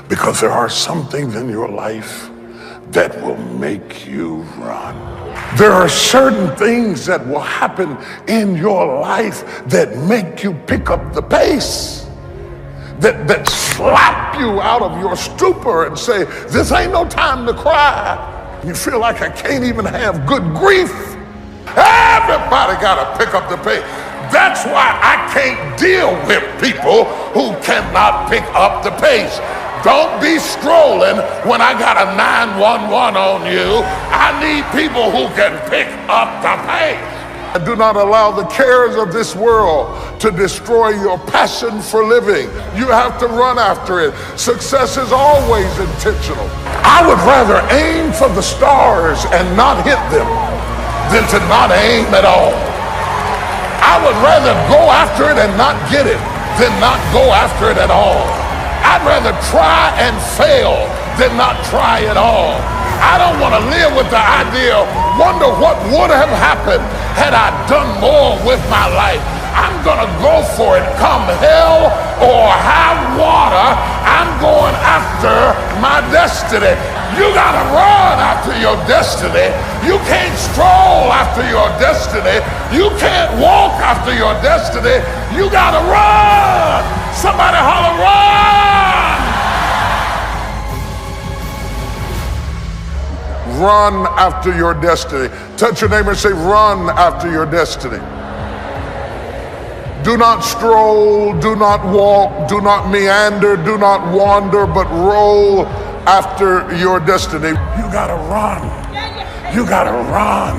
Because there are some things in your life that will make you run. There are certain things that will happen in your life that make you pick up the pace, that slap you out of your stupor and say, this ain't no time to cry. You feel like I can't even have good grief. Everybody got to pick up the pace. That's why I can't deal with people who cannot pick up the pace. Don't be strolling when I got a 911 on you. I need people who can pick up the pace. Do not allow the cares of this world to destroy your passion for living. You have to run after it. Success is always intentional. I would rather aim for the stars and not hit them than to not aim at all. I would rather go after it and not get it than not go after it at all. I'd rather try and fail than not try at all. I don't want to live with the idea, wonder what would have happened had I done more with my life. I'm going to go for it, come hell or high water. I'm going after my destiny. You got to run after your destiny. You can't stroll after your destiny. You can't walk after your destiny. You got to run. Somebody holler, run! Run after your destiny. Touch your neighbor and say, run after your destiny. Do not stroll, do not walk, do not meander, do not wander, but roll after your destiny. You gotta run. You gotta run.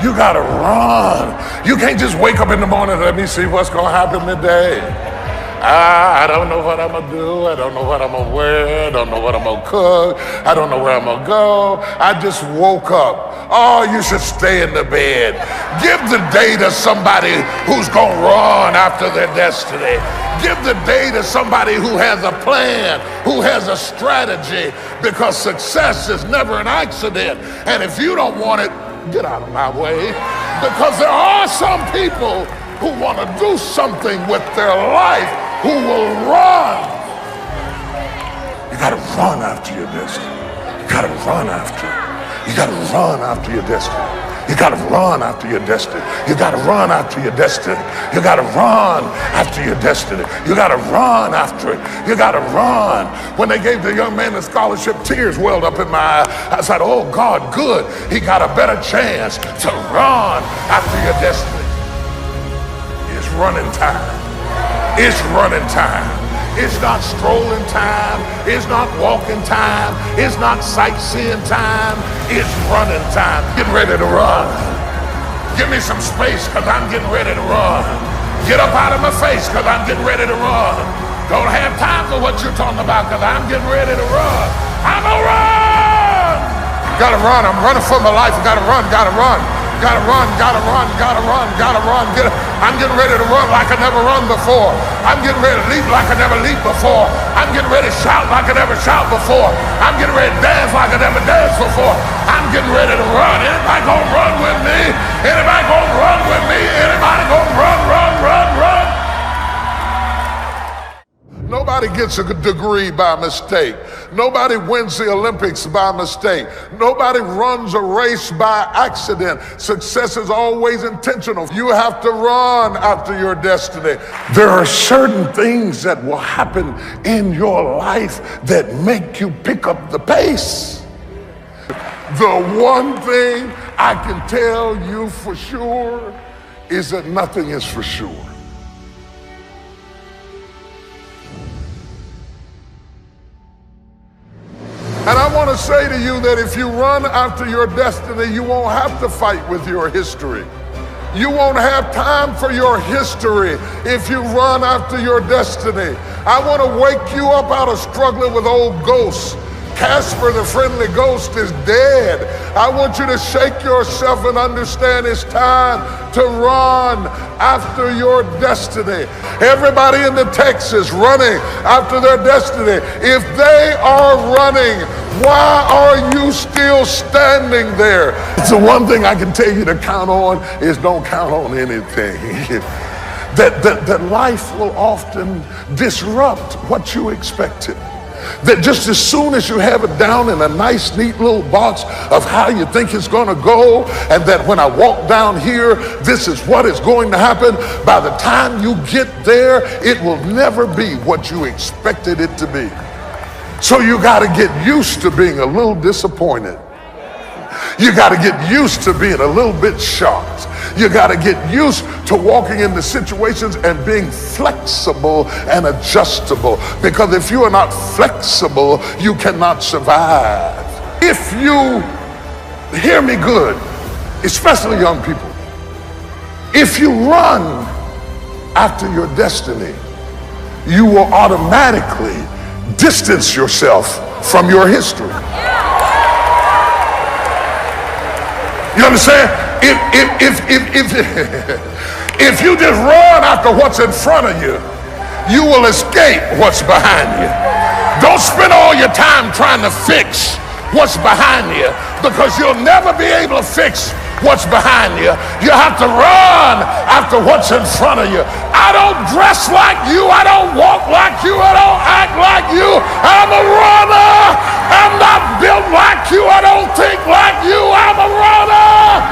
You gotta run. You can't just wake up in the morning, let me see what's gonna happen today. I don't know what I'm gonna do. I don't know what I'm gonna wear. I don't know what I'm gonna cook. I don't know where I'm gonna go. I just woke up. Oh, you should stay in the bed. Give the day to somebody who's gonna run after their destiny. Give the day to somebody who has a plan, who has a strategy, because success is never an accident. And if you don't want it, get out of my way. Because there are some people who want to do something with their life, who will run. You got to run after your destiny. You got to run after it. You got to run after your destiny. You got to run after your destiny. You got to run after your destiny. You got to run after your destiny. You got to run after it. You got to run. When they gave the young man the scholarship, tears welled up in my eyes. I said, oh God, good. He got a better chance to run after your destiny. It's running time. It's running time. It's not strolling time. It's not walking time. It's not sightseeing time. It's running time. Getting ready to run. Give me some space because I'm getting ready to run. Get up out of my face because I'm getting ready to run. Don't have time for what you're talking about because I'm getting ready to run. I'm going to run. Gotta run. I'm running for my life. Gotta run. Gotta run. Gotta run, gotta run, gotta run, gotta run. I'm getting ready to run like I never run before. I'm getting ready to leap like I never leaped before. I'm getting ready to shout like I never shout before. I'm getting ready to dance like I never danced before. I'm getting ready to run. Anybody gonna run with me? Anybody gonna run with me? Anybody gonna run, run, run, run? Nobody gets a degree by mistake. Nobody wins the Olympics by mistake. Nobody runs a race by accident. Success is always intentional. You have to run after your destiny. There are certain things that will happen in your life that make you pick up the pace. The one thing I can tell you for sure is that nothing is for sure. And I want to say to you that if you run after your destiny, you won't have to fight with your history. You won't have time for your history if you run after your destiny. I want to wake you up out of struggling with old ghosts. Casper the friendly ghost is dead. I want you to shake yourself and understand it's time to run after your destiny. Everybody in the text is running after their destiny. If they are running, why are you still standing there? It's the one thing I can tell you to count on is don't count on anything. that life will often disrupt what you expected. That just as soon as you have it down in a nice, neat little box of how you think it's going to go, and that when I walk down here, this is what is going to happen, by the time you get there, it will never be what you expected it to be. So you got to get used to being a little disappointed. You got to get used to being a little bit shocked. You got to get used to walking into situations and being flexible and adjustable. Because if you are not flexible, you cannot survive. If you, hear me good, especially young people, if you run after your destiny, you will automatically distance yourself from your history. You understand? If you just run after what's in front of you, you will escape what's behind you. Don't spend all your time trying to fix what's behind you, because you'll never be able to fix what's behind you. You have to run after what's in front of you. I don't dress like you. I don't walk like you. I don't act like you. I'm a runner. I'm not built like you. I don't think like you. I'm a runner.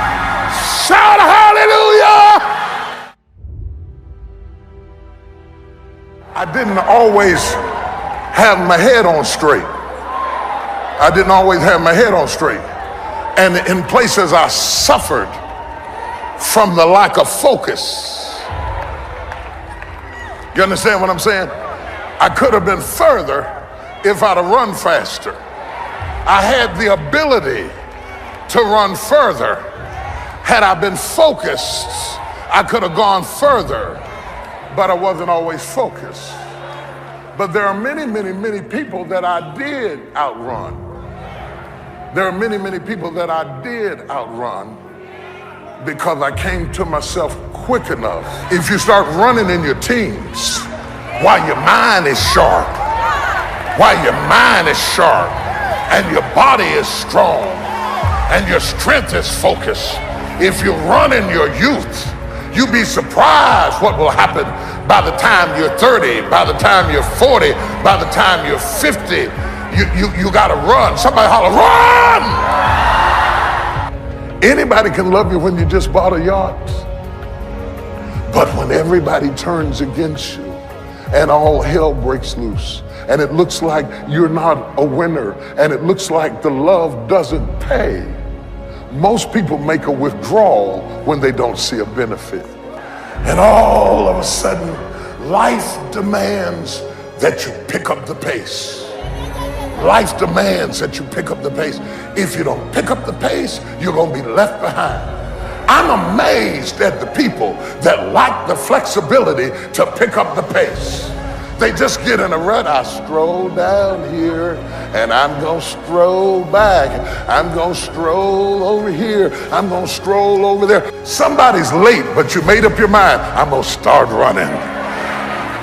Shout hallelujah. I didn't always have my head on straight. I didn't always have my head on straight. And in places I suffered from the lack of focus. You understand what I'm saying? I could have been further if I'd have run faster. I had the ability to run further. Had I been focused, I could have gone further, but I wasn't always focused. But there are many, many, many people that I did outrun. There are many, many people that I did outrun because I came to myself quick enough. If you start running in your teens while your mind is sharp, and your body is strong, and your strength is focused, if you run in your youth, you'd be surprised what will happen by the time you're 30, by the time you're 40, by the time you're 50. You got to run. Somebody holler, run! Anybody can love you when you just bought a yacht. But when everybody turns against you and all hell breaks loose, and it looks like you're not a winner, and it looks like the love doesn't pay, most people make a withdrawal when they don't see a benefit. And all of a sudden, life demands that you pick up the pace. Life demands that you pick up the pace. If you don't pick up the pace, you're going to be left behind. I'm amazed at the people that lack the flexibility to pick up the pace. They just get in a rut. I stroll down here and I'm going to stroll back. I'm going to stroll over here. I'm going to stroll over there. Somebody's late, but you made up your mind. I'm going to start running.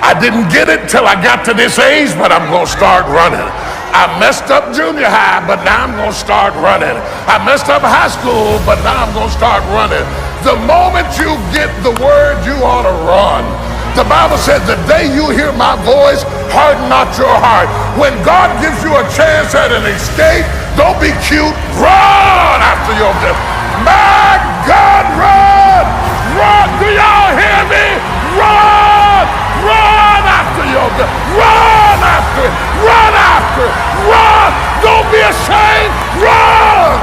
I didn't get it till I got to this age, but I'm going to start running. I messed up junior high, but now I'm going to start running. I messed up high school, but now I'm going to start running. The moment you get the word, you ought to run. The Bible said, the day you hear my voice, harden not your heart. When God gives you a chance at an escape, don't be cute. Run after your death. My God, run! Run! Do y'all hear me? Run! Run after your death. Run after it. Run after it. Run! Don't be ashamed. Run!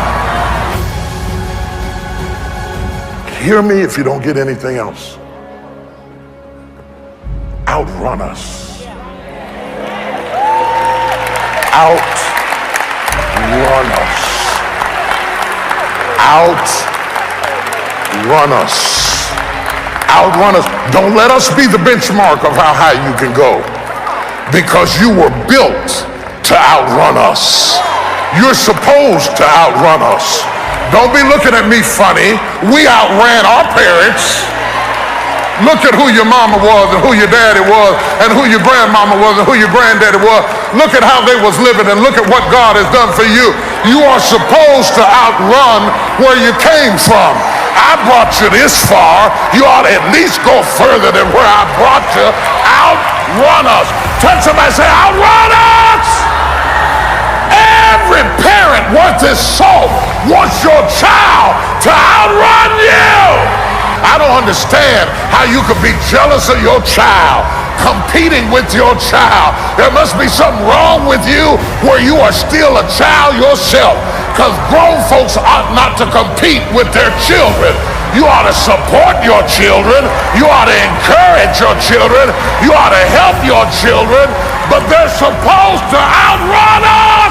Hear me if you don't get anything else. Outrun us. Outrun us. Outrun us. Outrun us. Don't let us be the benchmark of how high you can go, because you were built to outrun us. You're supposed to outrun us. Don't be looking at me funny. We outran our parents. Look at who your mama was and who your daddy was and who your grandmama was and who your granddaddy was. Look at how they was living and look at what God has done for you. You are supposed to outrun where you came from. I brought you this far. You ought to at least go further than where I brought you. Outrun us. Touch somebody, say, outrun us! don't understand how you could be jealous of your child, competing with your child. There must be something wrong with you where you are still a child yourself, because grown folks ought not to compete with their children. You ought to support your children. You ought to encourage your children. You ought to help your children, but they're supposed to outrun us.